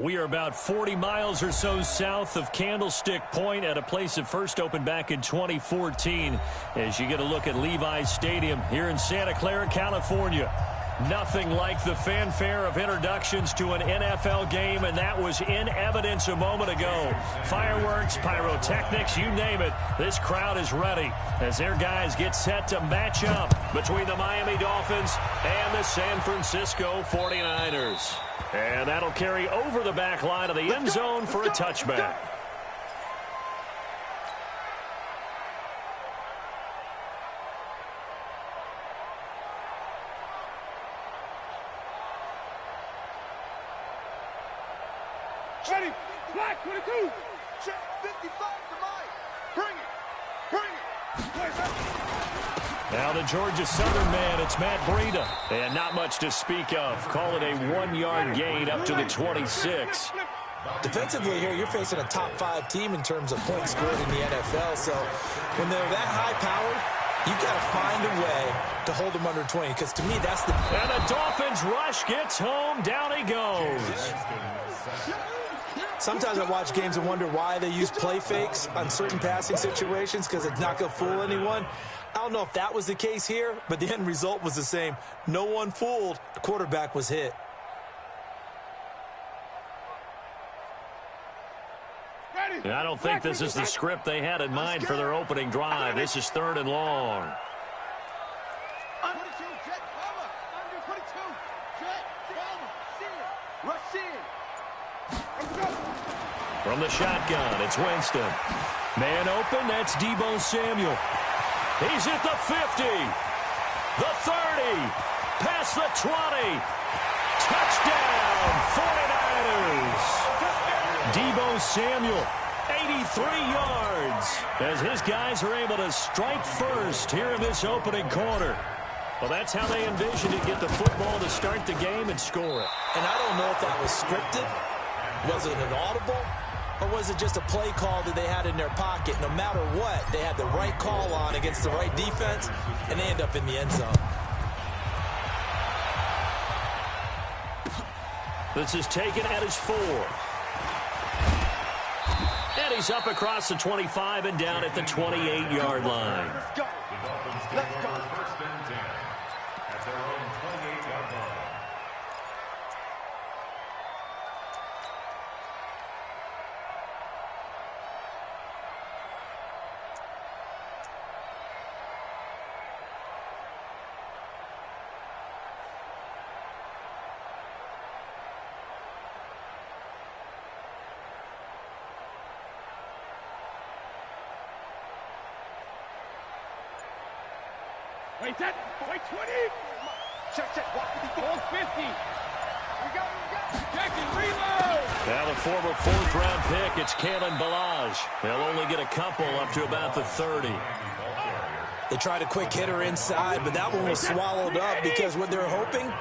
We are about 40 miles or so south of Candlestick Point at a place that first opened back in 2014 as you get a look at Levi's Stadium here in Santa Clara, California. Nothing like the fanfare of introductions to an NFL game, and that was in evidence a moment ago. Fireworks, pyrotechnics, you name it. This crowd is ready as their guys get set to match up between the Miami Dolphins and the San Francisco 49ers. And that'll carry over the back line of the end zone for a touchback. Ready, black 22. Check 55 to mine. Bring it. Now the Georgia Southern man, it's Matt Breida. And not much to speak of. Call it a 1-yard gain up to the 26. Defensively here, you're facing a top-5 team in terms of points scored in the NFL. So when they're that high-powered, you've got to find a way to hold them under 20. Because to me, that's the... And the Dolphins rush gets home. Down he goes. Sometimes I watch games and wonder why they use play fakes on certain passing situations because it's not going to fool anyone. I don't know if that was the case here, but the end result was the same. No one fooled. The quarterback was hit. And I don't think this is the script they had in mind for their opening drive. This is 3rd and long. From the shotgun, it's Winston. Man open, that's Deebo Samuel. He's at the 50, the 30, past the 20. Touchdown, 49ers. Deebo Samuel, 83 yards, as his guys are able to strike first here in this opening quarter. Well, that's how they envisioned it, get the football to start the game and score it. And I don't know if that was scripted. Was it an audible? Or was it just a play call that they had in their pocket? No matter what, they had the right call on against the right defense, and they end up in the end zone. This is taken at his 4. And he's up across the 25 and down at the 28-yard line. Let's go. Let's go. First and 10 at their own 28-yard line. Wait, that. Wait, 20. Check. Walk 50. We got. Check and reload. Now the former 4th-round pick, it's Kalen Ballage. They'll only get a couple up to about the 30. They tried a quick hitter inside, but that one was swallowed up because what they're hoping,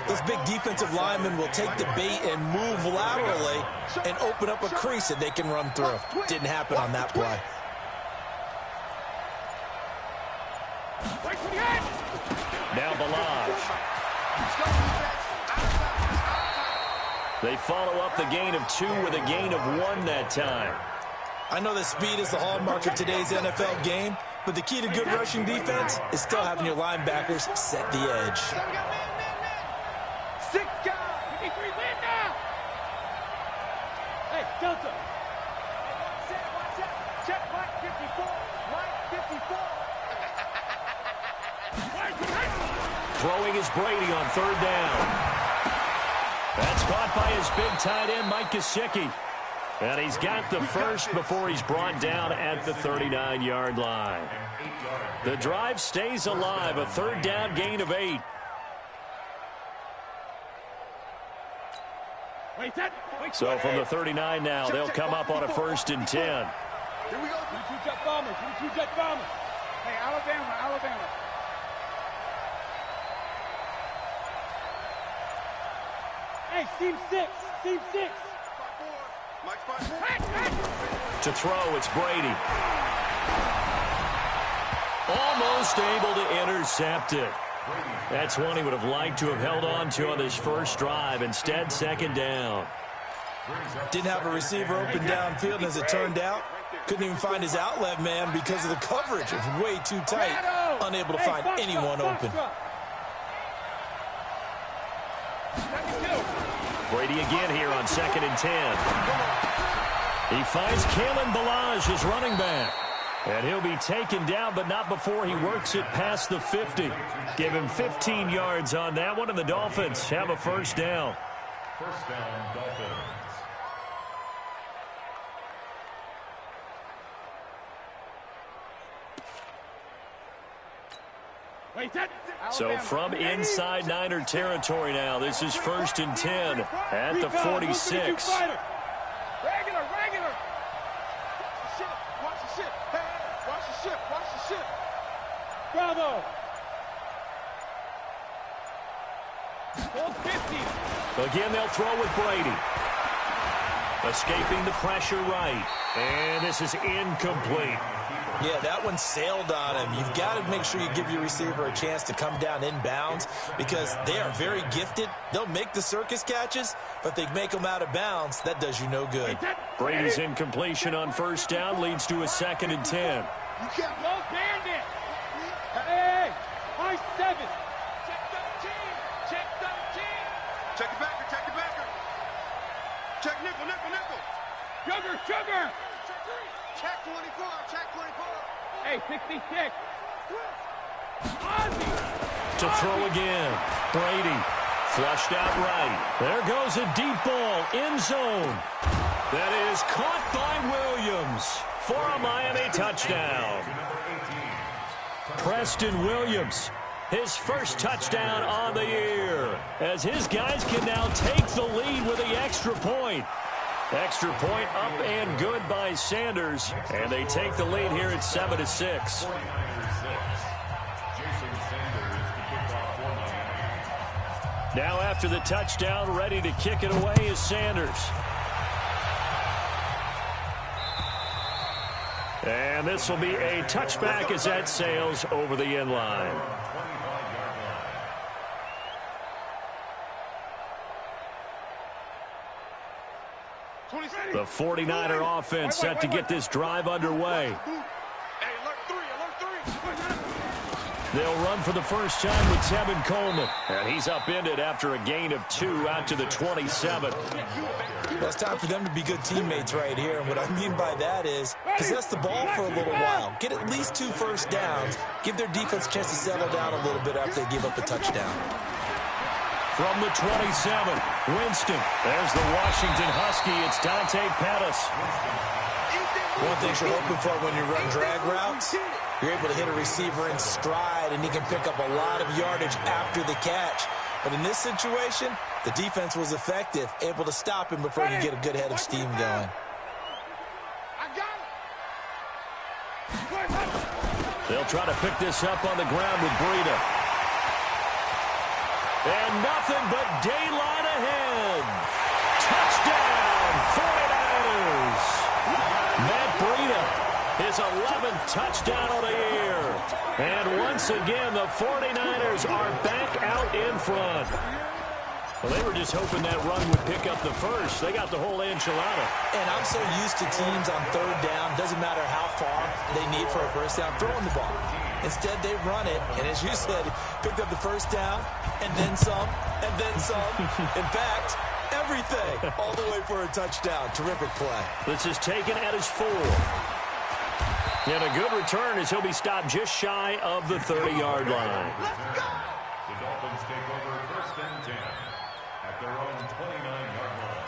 this big defensive lineman will take the bait and move laterally and open up a crease that they can run through. Didn't happen on that play. Now Ballage. They follow up the gain of 2 with a gain of 1 that time. I know that speed is the hallmark of today's NFL game, but the key to good rushing defense is still having your linebackers set the edge. 6 guys. 53 win now. Hey, Delta. Check Mike 54. Mike 54. Throwing is Brady on 3rd down. That's caught by his big tight end, Mike Gesicki. And he's got the first before he's brought down at the 39-yard line. The drive stays alive, a 3rd down gain of 8. So from the 39 now, they'll come up on a 1st and 10. Here we go. 22 jet bombers. 22 jet bombers. Hey, Alabama. Hey, team 6. To throw, it's Brady. Almost able to intercept it. That's one he would have liked to have held on to on this first drive. Instead, 2nd down. Didn't have a receiver open downfield, and as it turned out, couldn't even find his outlet man because of the coverage. It was way too tight, unable to find anyone open. Brady again here on 2nd and 10. He finds Kalen Ballage, his running back. And he'll be taken down, but not before he works it past the 50. Give him 15 yards on that one, and the Dolphins have a first down. First down, Dolphins. So from inside Niner territory now, this is 1st and 10 at the 46. Bravo. 50. Again, they'll throw with Brady. Escaping the pressure right. And this is incomplete. Yeah, that one sailed on him. You've got to make sure you give your receiver a chance to come down inbounds because they are very gifted. They'll make the circus catches, but they make them out of bounds. That does you no good. Brady's incompletion on first down leads to a 2nd and 10. You can't low bandit. Hey, high 7. Check 13. Check 13. Check it backer, check it backer. Check nickel, nickel, nickel. Sugar, sugar. Check 24, check 24. Hey, 66. Ozzy. To throw again. Brady flushed out right. There goes a deep ball, end zone. That is caught by Williams for a Miami touchdown. Preston Williams, his first touchdown on the year, as his guys can now take the lead with the extra point. Extra point up and good by Sanders, and they take the lead here at 7-6. Now after the touchdown, ready to kick it away is Sanders. And this will be a touchback as that sails over the end line. The 49er offense set to get this drive underway. They'll run for the first time with Tevin Coleman. And he's upended after a gain of 2 out to the 27. Well, it's time for them to be good teammates right here. And what I mean by that is possess the ball for a little while. Get at least 2 first downs. Give their defense a chance to settle down a little bit after they give up a touchdown. From the 27, Winston. There's the Washington Husky. It's Dante Pettis. One thing you're hoping for when you run drag routes, you're able to hit a receiver in stride, and he can pick up a lot of yardage after the catch. But in this situation, the defense was effective, able to stop him before he could get a good head of steam going. They'll try to pick this up on the ground with Breida. And nothing but daylight ahead. Touchdown, 49ers. Matt Breida, his 11th touchdown of the year. And once again, the 49ers are back out in front. Well, they were just hoping that run would pick up the first. They got the whole enchilada. And I'm so used to teams on 3rd down, doesn't matter how far they need for a first down, throwing the ball. Instead, they run it, and as you said, picked up the first down, and then some, and then some. In fact, everything, all the way for a touchdown. Terrific play. This is taken at his 4. And a good return as he'll be stopped just shy of the 30-yard line. The Dolphins take over 1st and 10 at their own 29-yard line.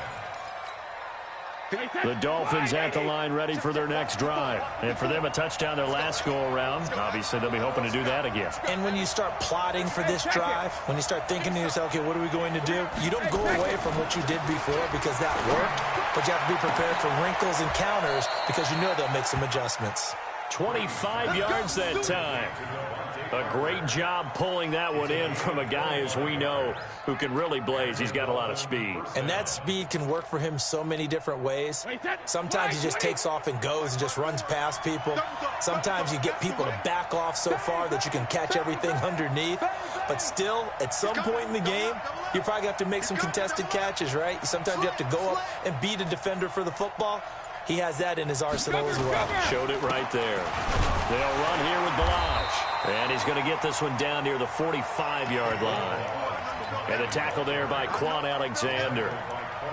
The Dolphins at the line ready for their next drive. And for them, a touchdown their last go-around. Obviously, they'll be hoping to do that again. And when you start plotting for this drive, when you start thinking to yourself, okay, what are we going to do? You don't go away from what you did before because that worked, but you have to be prepared for wrinkles and counters because you know they'll make some adjustments. 25 yards that time. A great job pulling that one in from a guy, as we know, who can really blaze. He's got a lot of speed. And that speed can work for him so many different ways. Sometimes he just takes off and goes and just runs past people. Sometimes you get people to back off so far that you can catch everything underneath. But still, at some point in the game, you probably have to make some contested catches, right? Sometimes you have to go up and beat a defender for the football. He has that in his arsenal as well. Showed it right there. They'll run here with Balaj. And he's going to get this one down near the 45-yard line. And a tackle there by Quan Alexander.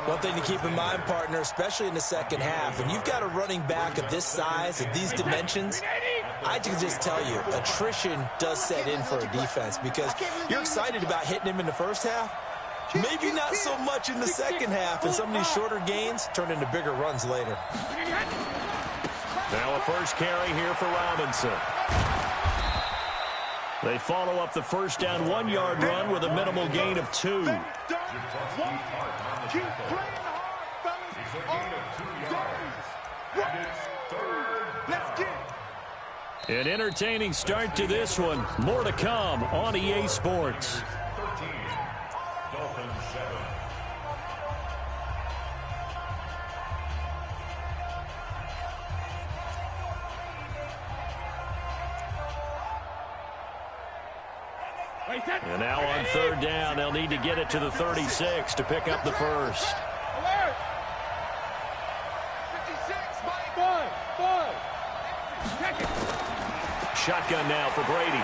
One thing to keep in mind, partner, especially in the second half, when you've got a running back of this size, of these dimensions, I can just tell you, attrition does set in for a defense because you're excited about hitting him in the first half. Maybe not so much in the second half, and some of these shorter gains turn into bigger runs later. Now a first carry here for Robinson. They follow up the first down 1-yard run with a minimal gain of 2. An entertaining start to this one. More to come on EA Sports. And now on third down, they'll need to get it to the 36 to pick up the first. Alert! 56, five. Check it. Shotgun now for Brady.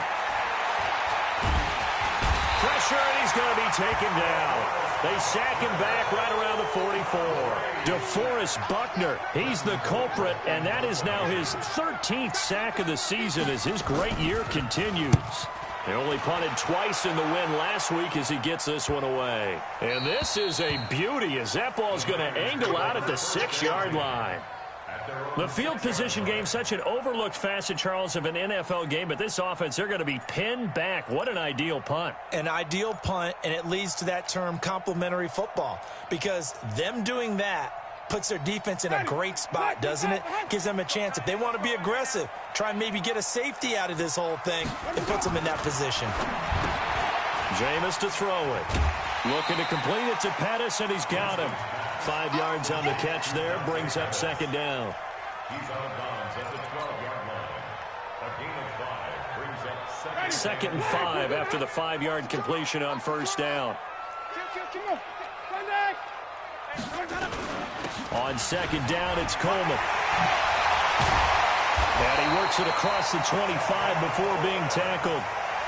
Pressure, and he's going to be taken down. They sack him back right around the 44. DeForest Buckner, he's the culprit, and that is now his 13th sack of the season as his great year continues. They only punted twice in the win last week as he gets this one away. And this is a beauty as that ball's going to angle out at the 6-yard line. The field position game, such an overlooked facet, Charles, of an NFL game, but this offense, they're going to be pinned back. What an ideal punt. An ideal punt, and it leads to that term complementary football, because them doing that puts their defense in a great spot, doesn't it? Gives them a chance. If they want to be aggressive, try and maybe get a safety out of this whole thing, it puts them in that position. Jameis to throw it. Looking to complete it to Pettis, and he's got him. 5 yards on the catch there, brings up second down. He's out of bounds at the 12-yard line. A gain of 5 brings up Second and 5 after the 5-yard completion on first down. On second down, it's Coleman. And he works it across the 25 before being tackled.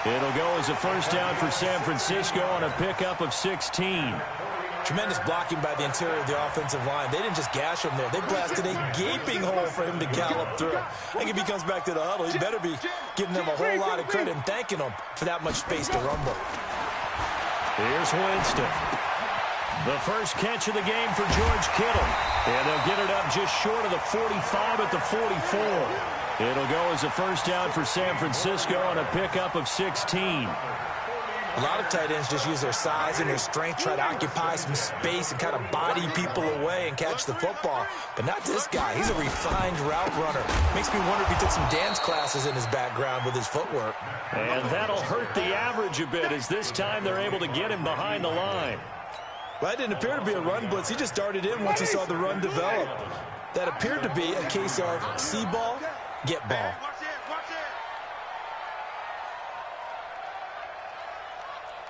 It'll go as a first down for San Francisco on a pickup of 16. Tremendous blocking by the interior of the offensive line. They didn't just gash him there. They blasted a gaping hole for him to gallop through. I think if he comes back to the huddle, he better be giving them a whole lot of credit and thanking them for that much space to rumble. Here's Winston. The first catch of the game for George Kittle. And they'll get it up just short of the 45 at the 44. It'll go as a first down for San Francisco on a pickup of 16. A lot of tight ends just use their size and their strength, try to occupy some space and kind of body people away and catch the football. But not this guy. He's a refined route runner. Makes me wonder if he took some dance classes in his background with his footwork. And that'll hurt the average a bit as this time they're able to get him behind the line. Well, that didn't appear to be a run blitz. He just darted in once he saw the run develop. That appeared to be a case of see ball, get ball.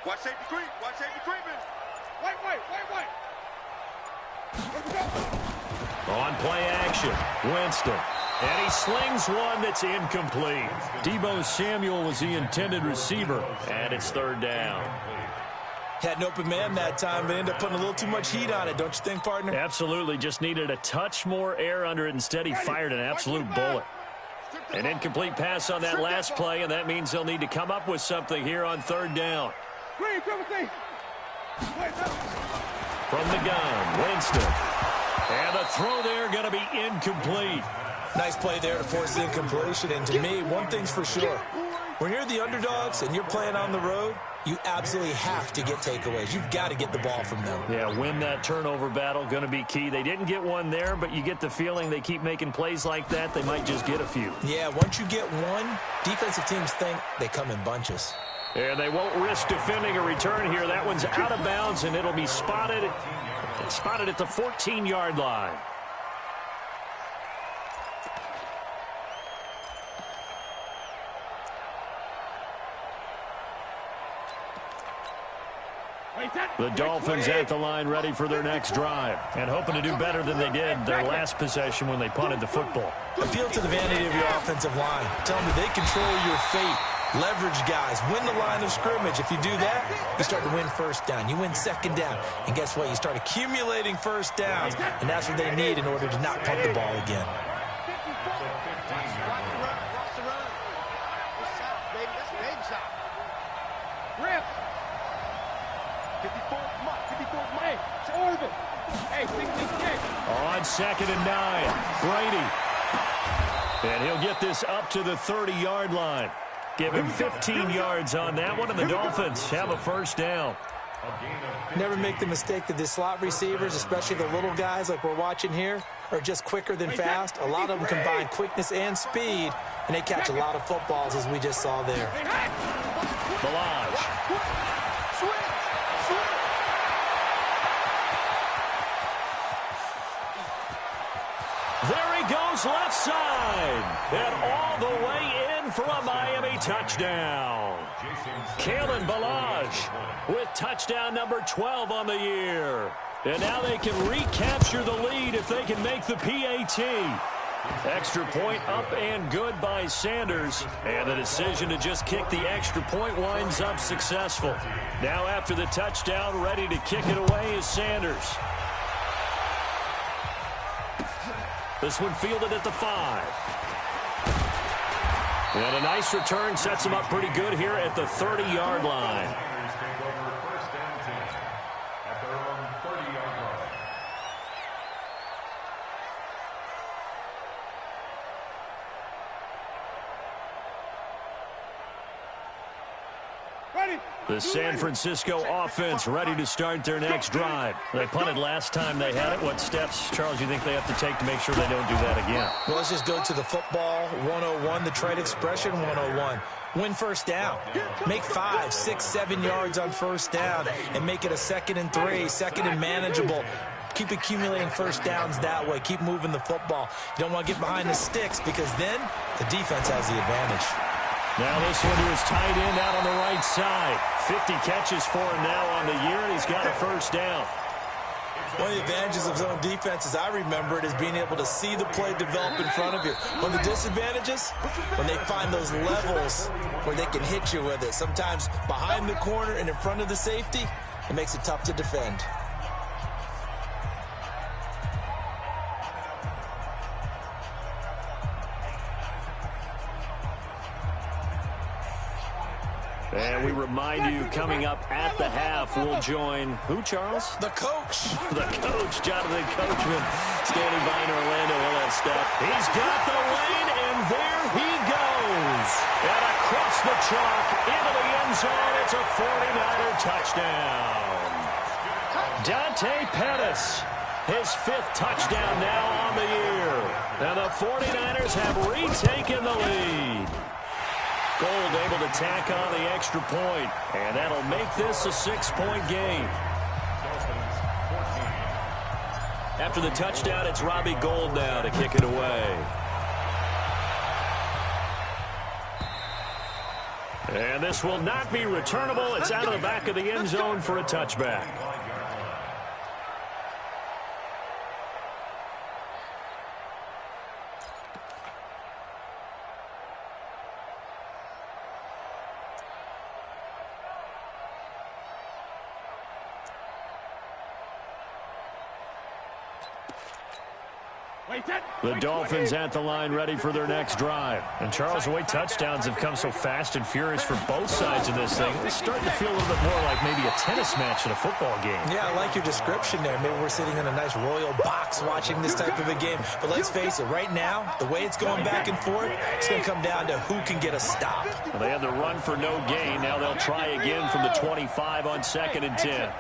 Watch safety creep. Watch safety creeping. Wait. On play action, Winston. And he slings one that's incomplete. Deebo Samuel was the intended receiver. And it's third down. Had an open man that time, but ended up putting a little too much heat on it, don't you think, partner? Absolutely. Just needed a touch more air under it. Instead, he fired an absolute bullet. An incomplete pass on that last play, and that means they'll need to come up with something here on third down. From the gun, Winston. And the throw there going to be incomplete. Nice play there to force the incompletion. And to me, one thing's for sure. When you're the underdogs and you're playing on the road, you absolutely have to get takeaways. You've got to get the ball from them. Yeah, win that turnover battle, going to be key. They didn't get one there, but you get the feeling they keep making plays like that, they might just get a few. Yeah, once you get one, defensive teams think they come in bunches. And they won't risk defending a return here. That one's out of bounds, and it'll be spotted at the 14-yard line. The Dolphins at the line ready for their next drive and hoping to do better than they did their last possession when they punted the football. Appeal to the vanity of your offensive line. Tell them they control your fate. Leverage guys. Win the line of scrimmage. If you do that, you start to win first down. You win second down. And guess what? You start accumulating first downs. And that's what they need in order to not punt the ball again. On 2nd and 9, Brady. And he'll get this up to the 30-yard line. Give him 15 yards on that one, and the Dolphins have a first down. Never make the mistake that the slot receivers, especially the little guys like we're watching here, are just quicker than fast. A lot of them combine quickness and speed, and they catch a lot of footballs, as we just saw there. Balaj. There he goes left side. And all the way in for a Miami touchdown. Kalen Balaj with touchdown number 12 on the year. And now they can recapture the lead if they can make the PAT. Extra point up and good by Sanders. And the decision to just kick the extra point winds up successful. Now after the touchdown, ready to kick it away is Sanders. This one fielded at the 5. And a nice return sets him up pretty good here at the 30-yard line. The San Francisco offense ready to start their next drive. They punted last time they had it. What steps, Charles, you think they have to take to make sure they don't do that again? Well, let's just go to the football 101, the trade expression 101. Win first down. Make 5, 6, 7 yards on first down and make it a 2nd and 3, 2nd and manageable. Keep accumulating first downs that way. Keep moving the football. You don't want to get behind the sticks because then the defense has the advantage. Now this one to his tight end out on the right side. 50 catches for him now on the year, and he's got a first down. One of the advantages of zone defense, as I remember it, is being able to see the play develop in front of you. One of the disadvantages, when they find those levels where they can hit you with it. Sometimes behind the corner and in front of the safety, it makes it tough to defend. And we remind you, coming up at the half, we'll join who, Charles? The coach. The coach, Jonathan Coachman, standing by in Orlando. Will that step? He's got the lane, and there he goes. And across the chalk, into the end zone. It's a 49er touchdown. Dante Pettis, his 5th touchdown now on the year. And the 49ers have retaken the lead. Gold able to tack on the extra point, and that'll make this a 6-point game. After the touchdown, it's Robbie Gould now to kick it away. And this will not be returnable. It's out of the back of the end zone for a touchback. The Dolphins at the line ready for their next drive. And Charles, the way touchdowns have come so fast and furious for both sides of this thing, it's starting to feel a little bit more like maybe a tennis match in a football game. Yeah, I like your description there. Maybe we're sitting in a nice royal box watching this type of a game. But let's face it, right now, the way it's going back and forth, it's going to come down to who can get a stop. Well, they had the run for no gain. Now they'll try again from the 25 on 2nd and 10.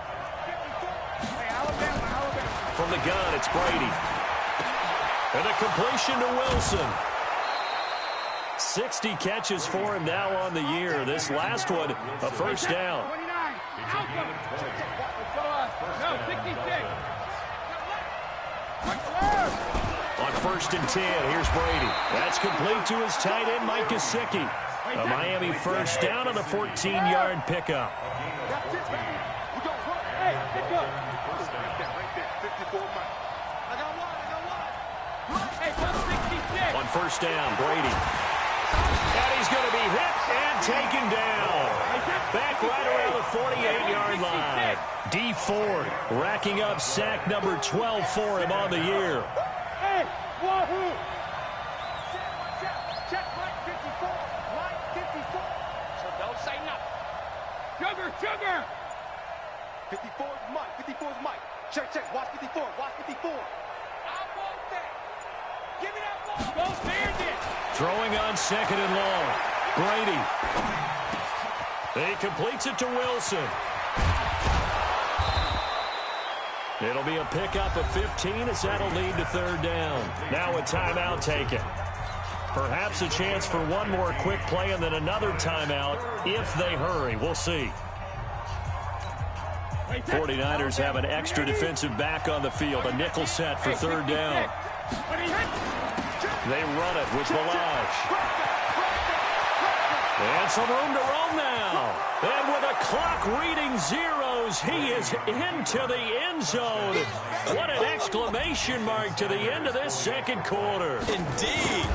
From the gun, it's Brady. And a completion to Wilson. 60 catches for him now on the year. This last one, a first down. On 1st and 10, here's Brady. That's complete to his tight end, Mike Gesicki. A Miami first down on the 14-yard pickup. Hey, pick up. Right there, 54 Mike. I got one. Hey, 166. On first down, Brady. And he's going to be hit and taken down. Back right around the 48-yard line. D Ford racking up sack number 12 for him on the year. Hey, wahoo. Check Mike 54. Mike 54. So don't say nothing. Sugar. 54 is Mike. 54 is Mike. Check. Watch 54. Watch 54. I want that. Give me that ball. Go Bandit. Throwing on second and long. Brady. He completes it to Wilson. It'll be a pickup of 15 as that'll lead to third down. Now a timeout taken. Perhaps a chance for one more quick play and then another timeout if they hurry. We'll see. 49ers have an extra defensive back on the field. A nickel set for third down. They run it with Balaj. And some room to roam now. And with a clock reading zeros, he is into the end zone. What an exclamation mark to the end of this second quarter. Indeed.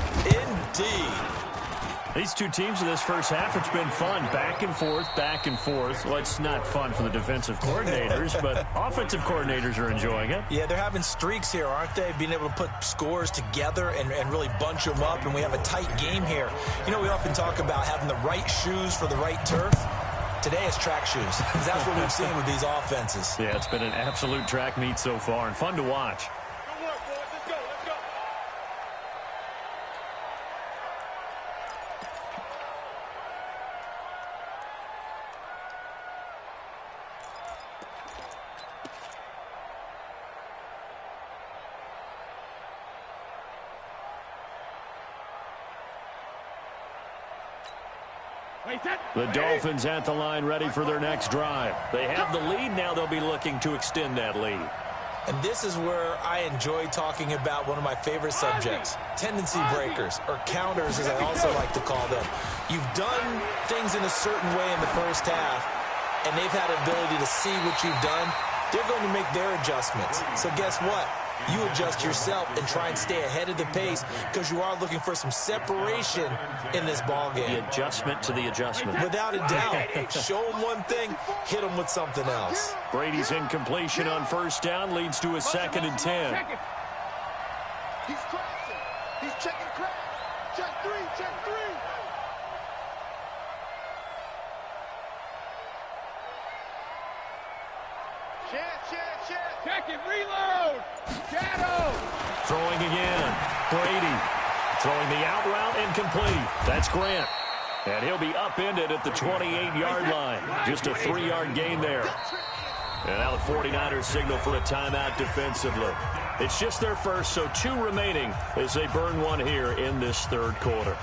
These two teams in this first half, it's been fun. Back and forth, back and forth. Well, it's not fun for the defensive coordinators, but offensive coordinators are enjoying it. Yeah, they're having streaks here, aren't they? Being able to put scores together and really bunch them up, and we have a tight game here. You know, we often talk about having the right shoes for the right turf. Today it's track shoes, because that's what we've seen with these offenses. Yeah, it's been an absolute track meet so far, and fun to watch. Good work, boys. Let's go. The Dolphins at the line ready for their next drive. They have the lead. Now they'll be looking to extend that lead. And this is where I enjoy talking about one of my favorite subjects, tendency breakers, or counters as I also like to call them. You've done things in a certain way in the first half, and they've had the ability to see what you've done. They're going to make their adjustments. So guess what? You adjust yourself and try and stay ahead of the pace because you are looking for some separation in this ball game. The adjustment to the adjustment. Without a doubt. Show them one thing, hit them with something else. Brady's incompletion on first down leads to a second and 10. He's crossing. He's checking crack. Check three. Check it, reload. Shadow. Throwing again. Brady throwing the out route incomplete. That's Grant. And he'll be upended at the 28-yard line. Just a 3-yard gain there. And now the 49ers signal for a timeout defensively. It's just their first, so 2 remaining as they burn one here in this third quarter.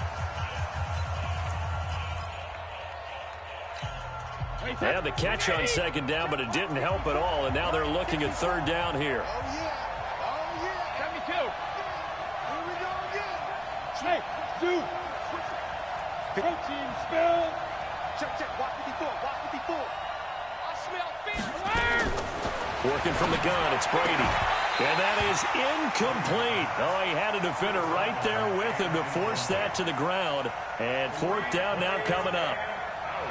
They had the catch on second down, but it didn't help at all, and now they're looking at third down here. Oh, yeah. 72. Here we go again. Hey, dude. Protein spill. Check. Watch 54. I smell fear. Working from the gun, it's Brady. And that is incomplete. Oh, he had a defender right there with him to force that to the ground. And fourth down now coming up.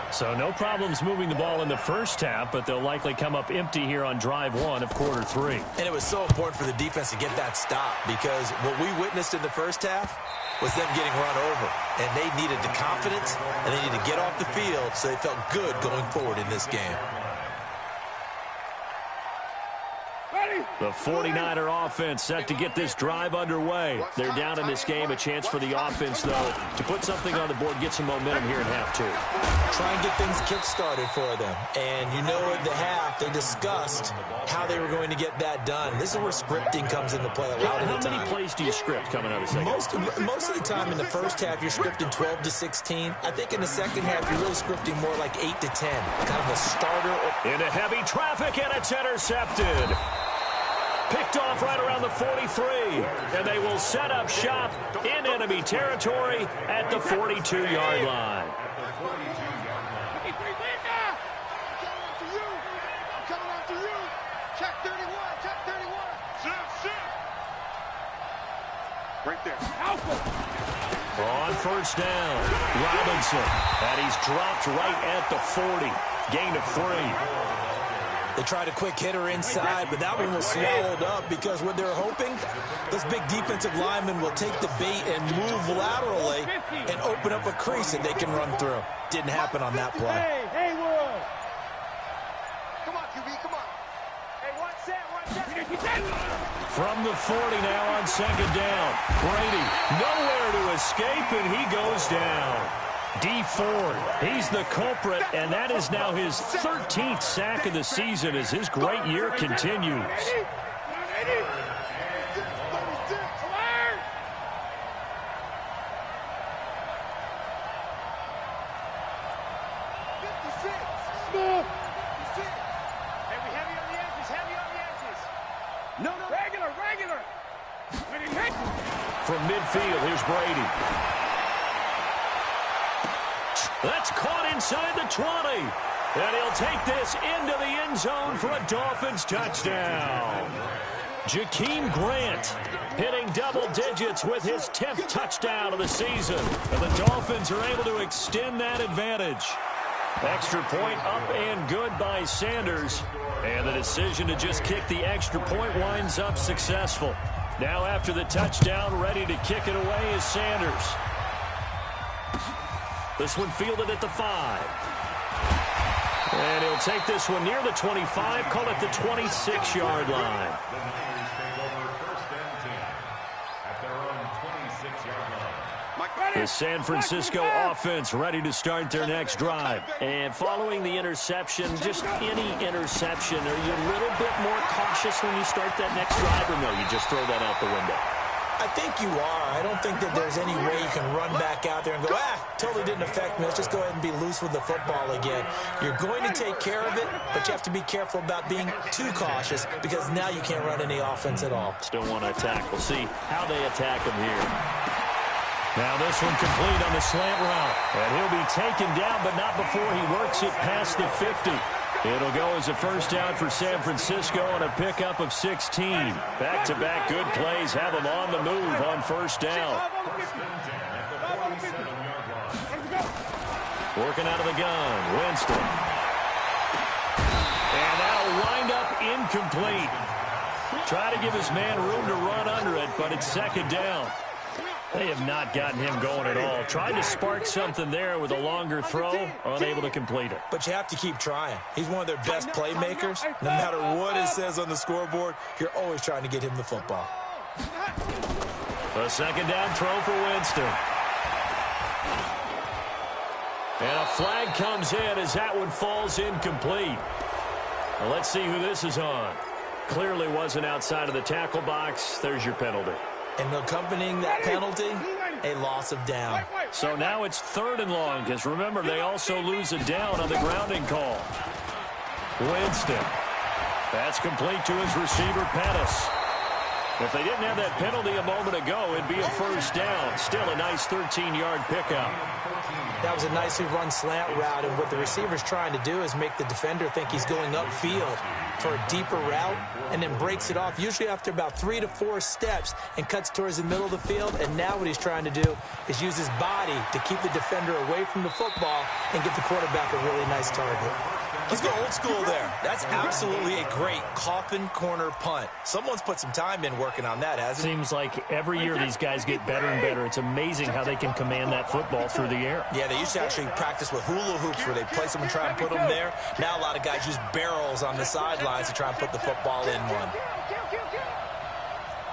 So no problems moving the ball in the first half, but they'll likely come up empty here on drive 1 of quarter 3. And it was so important for the defense to get that stop because what we witnessed in the first half was them getting run over. And they needed the confidence, and they needed to get off the field so they felt good going forward in this game. The 49er offense set to get this drive underway. They're down in this game. A chance for the offense, though, to put something on the board, get some momentum here in half 2. Try and get things kick-started for them. And you know at the half, they discussed how they were going to get that done. This is where scripting comes into play a lot of the time. How many plays do you script coming out of the second? Most of the time in the first half, you're scripting 12 to 16. I think in the second half, you're really scripting more like 8 to 10. Kind of a starter. Into heavy traffic, and it's intercepted. Picked off right around the 43, and they will set up shop in enemy territory at the 42-yard line. I'm coming after you. Right there. On first down, Robinson. And he's dropped right at the 40. Gain of 3. They tried a quick hitter inside, but that one was swallowed up because what they're hoping, this big defensive lineman will take the bait and move laterally and open up a crease that they can run through. Didn't happen on that play. Hey, Haywood. Come on, QB, come on. Hey, watch that. From the 40 now on second down. Brady nowhere to escape, and he goes down. D Ford, he's the culprit, and that is now his 13th sack of the season as his great year continues. Regular. From midfield, here's Brady. That's caught inside the 20. And he'll take this into the end zone for a Dolphins touchdown. Jakeem Grant hitting double digits with his 10th touchdown of the season. And the Dolphins are able to extend that advantage. Extra point up and good by Sanders. And the decision to just kick the extra point winds up successful. Now after the touchdown, ready to kick it away is Sanders. This one fielded at the 5. And he'll take this one near the 25, call it the 26-yard line. The San Francisco offense ready to start their next drive. And following the interception, just any interception, are you a little bit more cautious when you start that next drive, or no, you just throw that out the window? I think you are. I don't think that there's any way you can run back out there and go, totally didn't affect me. Let's just go ahead and be loose with the football again. You're going to take care of it, but you have to be careful about being too cautious because now you can't run any offense at all. Still want to attack. We'll see how they attack him here. Now this one complete on the slant route. And he'll be taken down, but not before he works it past the 50. It'll go as a first down for San Francisco on a pickup of 16. Back-to-back good plays have them on the move on first down. Working out of the gun, Winston. And that'll wind up incomplete. Try to give his man room to run under it, but it's second down. They have not gotten him going at all. Tried to spark something there with a longer throw, unable to complete it. But you have to keep trying. He's one of their best playmakers. No matter what it says on the scoreboard, you're always trying to get him the football. A second down throw for Winston. And a flag comes in as that one falls incomplete. Well, let's see who this is on. Clearly wasn't outside of the tackle box. There's your penalty. And accompanying that penalty, a loss of down. So now it's 3rd and long, because remember, they also lose a down on the grounding call. Winston. That's complete to his receiver, Pettis. If they didn't have that penalty a moment ago, it'd be a first down. Still a nice 13-yard pickup. That was a nicely run slant route, and what the receiver's trying to do is make the defender think he's going upfield for a deeper route, and then breaks it off, usually after about 3 to 4 steps, and cuts towards the middle of the field. And now what he's trying to do is use his body to keep the defender away from the football and get the quarterback a really nice target. Let's go old school there. That's absolutely a great coffin corner punt. Someone's put some time in working on that, hasn't it? Seems like every year these guys get better and better. It's amazing how they can command that football through the air. Yeah, they used to actually practice with hula hoops where they place them and try and put them there. Now a lot of guys use barrels on the sidelines to try and put the football in one.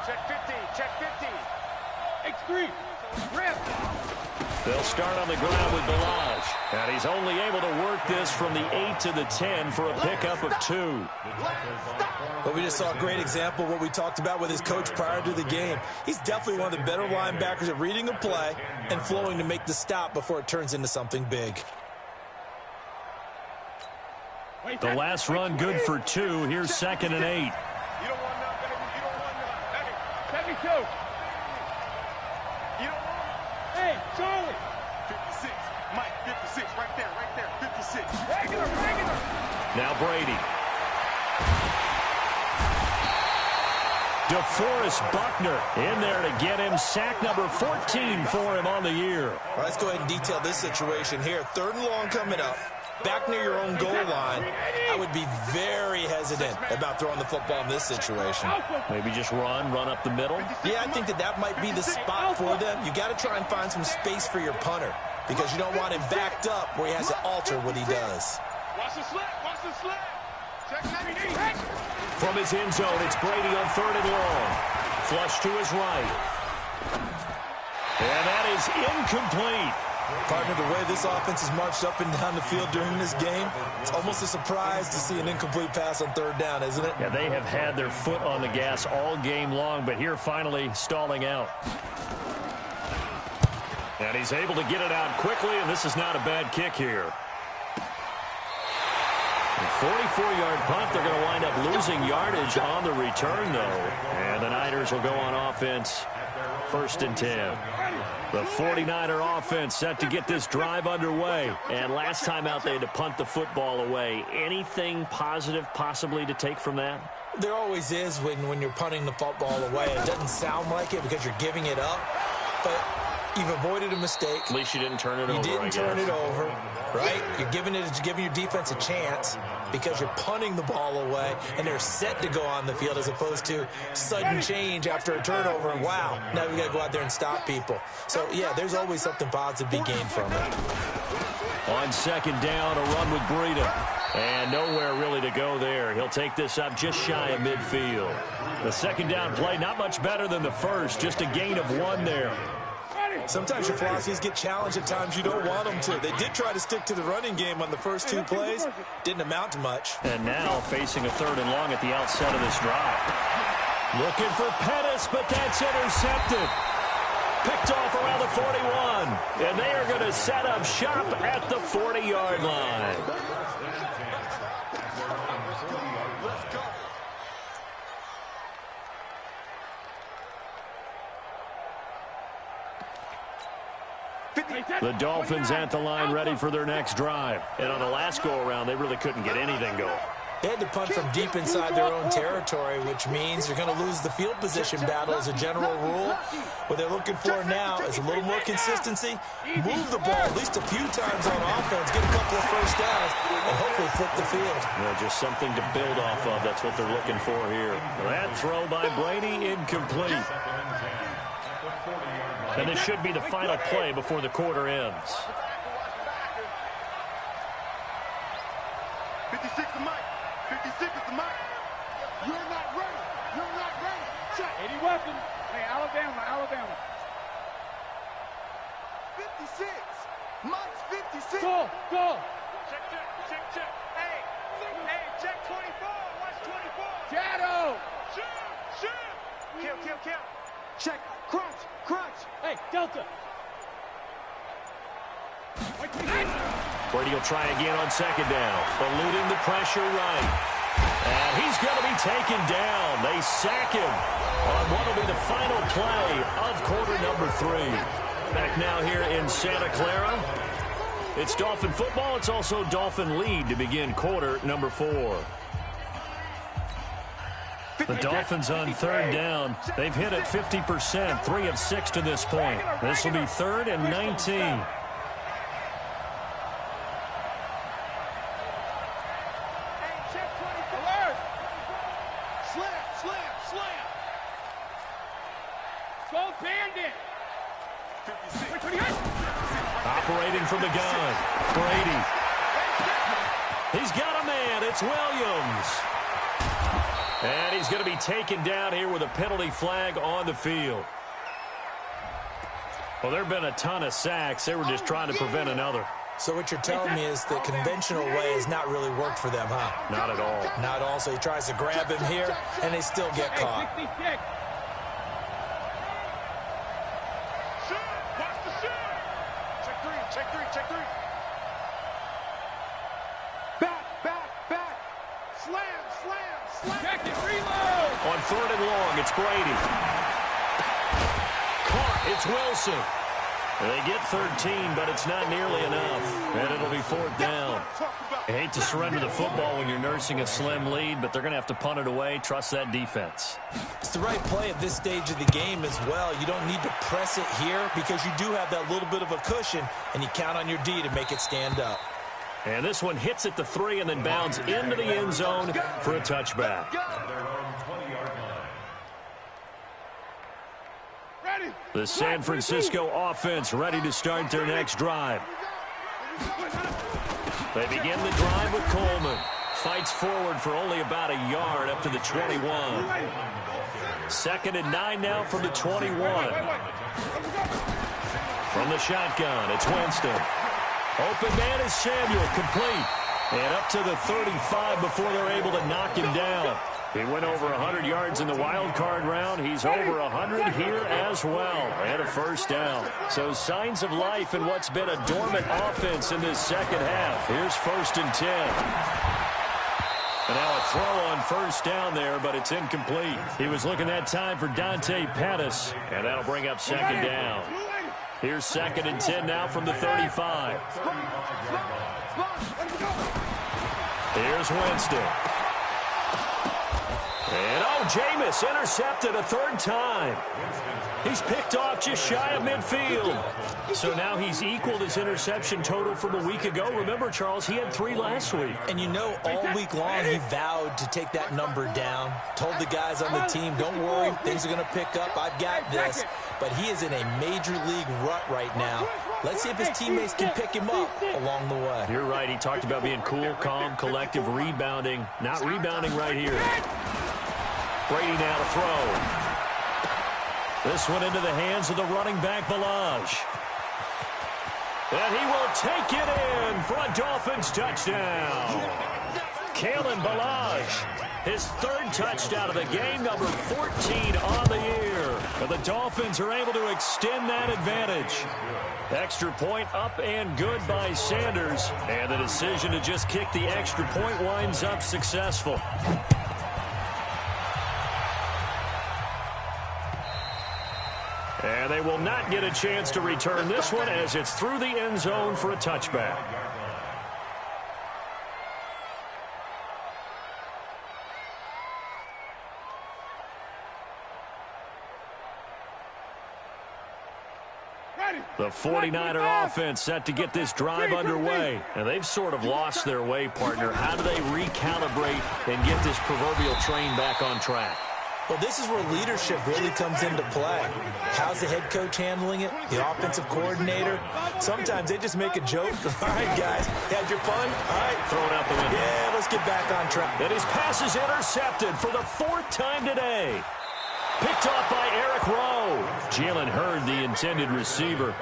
Check 50, check 50. X3, rip. They'll start on the ground with Balaj. And he's only able to work this from the 8 to the 10 for a pickup of 2. But we just saw a great example of what we talked about with his coach prior to the game. He's definitely one of the better linebackers at reading a play and flowing to make the stop before it turns into something big. The last run good for 2. Here's 2nd and 8. You don't want none, baby. You don't want none. 72. You don't want Hey, Charlie. 56. Mike, 56. Right there, 56. Regular. Now Brady. DeForest Buckner in there to get him. Sack number 14 for him on the year. All right, let's go ahead and detail this situation here. 3rd and long coming up. Back near your own goal line, I would be very hesitant about throwing the football in this situation. Maybe just run up the middle. Yeah, I think that might be the spot for them. You got to try and find some space for your punter because you don't want him backed up where he has to alter what he does. Watch the slap. Watch the slap. From his end zone, it's Brady on 3rd and long. Flush to his right. And that is incomplete. Partner, the way this offense has marched up and down the field during this game, it's almost a surprise to see an incomplete pass on 3rd down, isn't it? Yeah, they have had their foot on the gas all game long, but here finally stalling out. And he's able to get it out quickly, and this is not a bad kick here. 44-yard punt. They're going to wind up losing yardage on the return, though. And the Niners will go on offense. 1st and 10. The 49er offense set to get this drive underway. And last time out, they had to punt the football away. Anything positive possibly to take from that? There always is when you're punting the football away. It doesn't sound like it because you're giving it up. But you've avoided a mistake. At least you didn't turn it over, You didn't turn it over, right? You're giving your defense a chance because you're punting the ball away, and they're set to go on the field as opposed to sudden change after a turnover. And wow, now we got to go out there and stop people. So, yeah, there's always something positive to be gained from it. On 2nd down, a run with Breida. And nowhere really to go there. He'll take this up just shy of midfield. The 2nd down play, not much better than the first, just a gain of 1 there. Sometimes your philosophies get challenged at times you don't want them to. They did try to stick to the running game on the first 2 plays. Didn't amount to much. And now facing a 3rd and long at the outset of this drive. Looking for Pettis, but that's intercepted. Picked off around the 41. And they are going to set up shop at the 40-yard line. The Dolphins at the line ready for their next drive. And on the last go-around, they really couldn't get anything going. They had to punt from deep inside their own territory, which means they're going to lose the field position battle as a general rule. What they're looking for now is a little more consistency, move the ball at least a few times on offense, get a couple of first downs, and hopefully flip the field. Yeah, just something to build off of. That's what they're looking for here. That throw by Brady, incomplete. And this should be the final play before the quarter ends. 56 to Mike. 56 is the Mike. You're not ready. You're not ready. Check. 80 weapons. Hey, Alabama. 56. Mike's 56. Go. Check. Hey, check 24. Watch 24. Shadow. Shoot. Kill. Check. Crunch. Hey, Delta. Brady will try again on 2nd down. Eluding the pressure right. And he's going to be taken down. They sack him on what will be the final play of quarter number 3. Back now here in Santa Clara. It's Dolphin football. It's also Dolphin lead to begin quarter number 4. The Dolphins on 3rd down. They've hit it 50%, 3 of 6 to this point. This will be 3rd and 19. Operating from the gun, Brady. He's got a man. It's Williams. And he's going to be taken down here with a penalty flag on the field. Well, there have been a ton of sacks. They were just trying to prevent another. So what you're telling me is the conventional way has not really worked for them, huh? Not at all. Not at all. So he tries to grab him here, and they still get caught. Check three. Back. Slam. Check it, reload. On 3rd and long, it's Brady. Caught, it's Wilson. They get 13, but it's not nearly enough, and it'll be 4th down. I hate to surrender the football when you're nursing a slim lead, but they're going to have to punt it away. Trust that defense. It's the right play at this stage of the game as well. You don't need to press it here because you do have that little bit of a cushion, and you count on your D to make it stand up. And this one hits at the 3 and then bounds into the end zone for a touchback. The San Francisco offense ready to start their next drive. They begin the drive with Coleman. Fights forward for only about a yard up to the 21. 2nd and 9 now from the 21. From the shotgun, it's Winston. Open man is Samuel, complete. And up to the 35 before they're able to knock him down. He went over 100 yards in the wild card round. He's over 100 here as well. And a 1st down. So signs of life in what's been a dormant offense in this second half. Here's 1st and 10. And now a throw on 1st down there, but it's incomplete. He was looking that time for Dante Pettis. And that'll bring up 2nd down. Here's 2nd and 10 now from the 35. Here's Winston. And, Jameis intercepted a 3rd time. He's picked off just shy of midfield. So now he's equaled his interception total from a week ago. Remember, Charles, he had 3 last week. And you know, all week long he vowed to take that number down. Told the guys on the team, don't worry, things are going to pick up. I've got this. But he is in a major league rut right now. Let's see if his teammates can pick him up along the way. You're right. He talked about being cool, calm, collective, rebounding. Not rebounding right here. Brady now to throw. This one into the hands of the running back, Balaj. And he will take it in for a Dolphins touchdown. Kalen Balaj, his 3rd touchdown of the game, number 14 on the year. But the Dolphins are able to extend that advantage. Extra point up and good by Sanders. And the decision to just kick the extra point winds up successful. And they will not get a chance to return this one as it's through the end zone for a touchback. The 49er offense set to get this drive underway. And they've sort of lost their way, partner. How do they recalibrate and get this proverbial train back on track? Well, this is where leadership really comes into play. How's the head coach handling it? The offensive coordinator? Sometimes they just make a joke. All right, guys, had your fun? All right. Throw it out the window. Yeah, let's get back on track. And his pass is intercepted for the 4th time today. Picked off by Eric Rowe. Jalen Hurd, the intended receiver.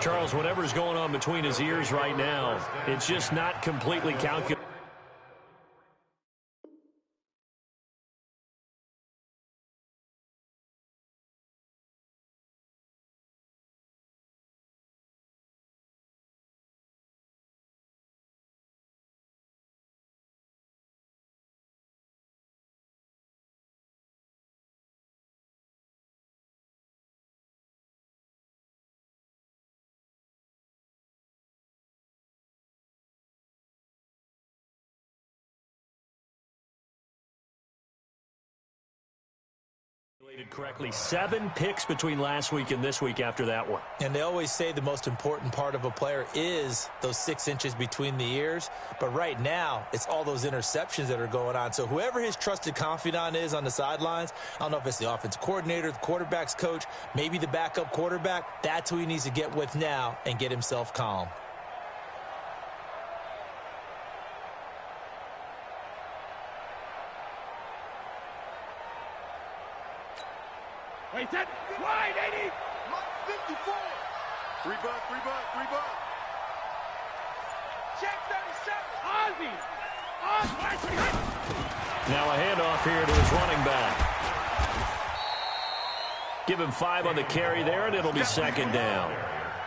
Charles, whatever's going on between his ears right now, it's just not completely calculated. Correctly, 7 picks between last week and this week after that one. And they always say the most important part of a player is those 6 inches between the ears. But right now, it's all those interceptions that are going on. So whoever his trusted confidant is on the sidelines, I don't know if it's the offensive coordinator, the quarterback's coach, maybe the backup quarterback, that's who he needs to get with now and get himself calm. Wait, that wide 80. 54. 3 bucks, 3 bucks, 3 bucks. Check 37. Ozzy. Now a handoff here to his running back. Give him 5 on the carry there, and it'll be 2nd down.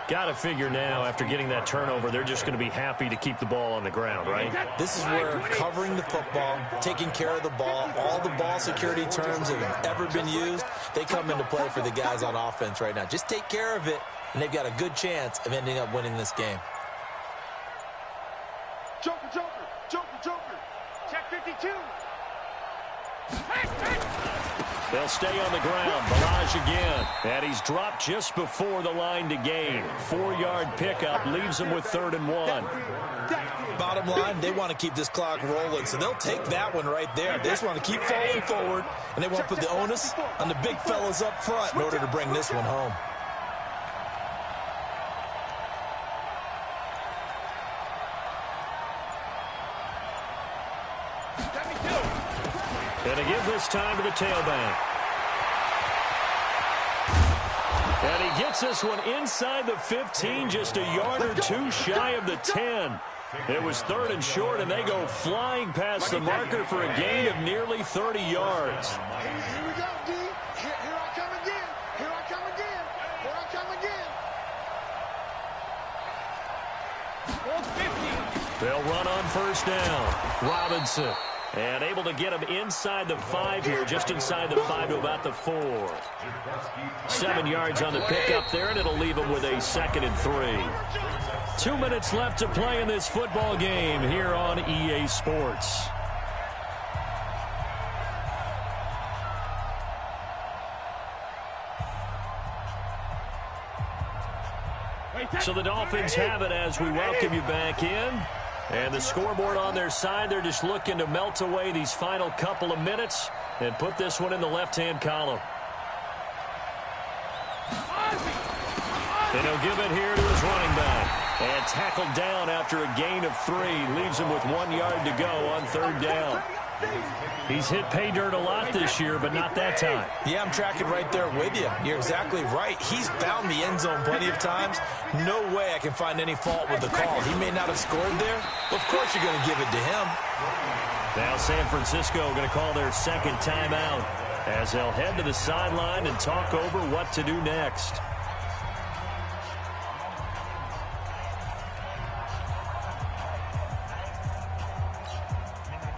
Got to figure now, after getting that turnover, they're just going to be happy to keep the ball on the ground, right? This is where covering the football, taking care of the ball, all the ball security terms that have ever been used, they come into play for the guys on offense right now. Just take care of it, and they've got a good chance of ending up winning this game. Joker, Joker, Joker, Joker. Check 52. They'll stay on the ground. Barrage again. And he's dropped just before the line to gain. 4-yard pickup leaves him with 3rd and 1. Bottom line, they want to keep this clock rolling, so they'll take that one right there. They just want to keep falling forward, and they want to put the onus on the big fellas up front in order to bring this one home. And to give this time to the tailback. And he gets this one inside the 15, just a yard or two shy of the 10. It was 3rd and short, and they go flying past the marker for a gain of nearly 30 yards. Here we go, D. Here I come again. Here I come again. Here I come again. They'll run on 1st down. Robinson. And able to get him inside the 5 here, just inside the 5 to about the 4. 7 yards on the pickup there, and it'll leave him with a 2nd and 3. 2 minutes left to play in this football game here on EA Sports. So the Dolphins have it as we welcome you back in. And the scoreboard on their side, they're just looking to melt away these final couple of minutes and put this one in the left-hand column. And he'll give it here to his running back. And tackled down after a gain of 3. Leaves him with 1 yard to go on 3rd down. He's hit pay dirt a lot this year, but not that time. Yeah, I'm tracking right there with you. You're exactly right. He's found the end zone plenty of times. No way I can find any fault with the call. He may not have scored there, but of course you're going to give it to him. Now San Francisco going to call their 2nd timeout as they'll head to the sideline and talk over what to do next.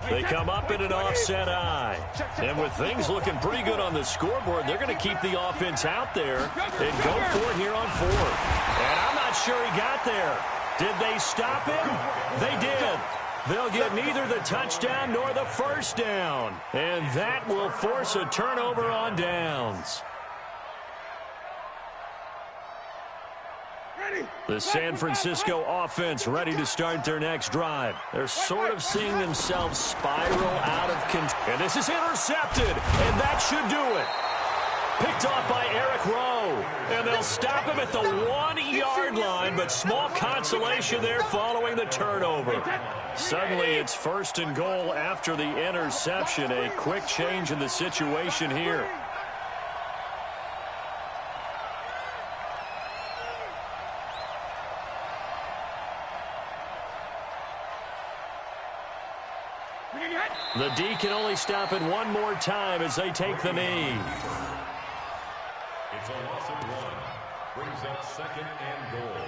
They come up in an offset eye. And with things looking pretty good on the scoreboard, they're going to keep the offense out there and go for it here on 4th. And I'm not sure he got there. Did they stop him? They did. They'll get neither the touchdown nor the 1st down. And that will force a turnover on downs. The San Francisco offense ready to start their next drive. They're sort of seeing themselves spiral out of control. And this is intercepted, and that should do it. Picked off by Eric Rowe. And they'll stop him at the 1-yard line, but small consolation there following the turnover. Suddenly it's 1st and goal after the interception. A quick change in the situation here. The D can only stop it one more time as they take the knee. It's a loss of 1. Brings up 2nd and goal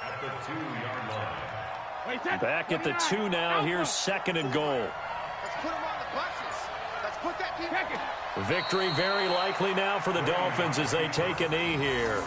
at the 2-yard line. Back at the 2 now. Here's 2nd and goal. Let's put them on the buses. Let's put that team. Victory very likely now for the Dolphins as they take a knee here.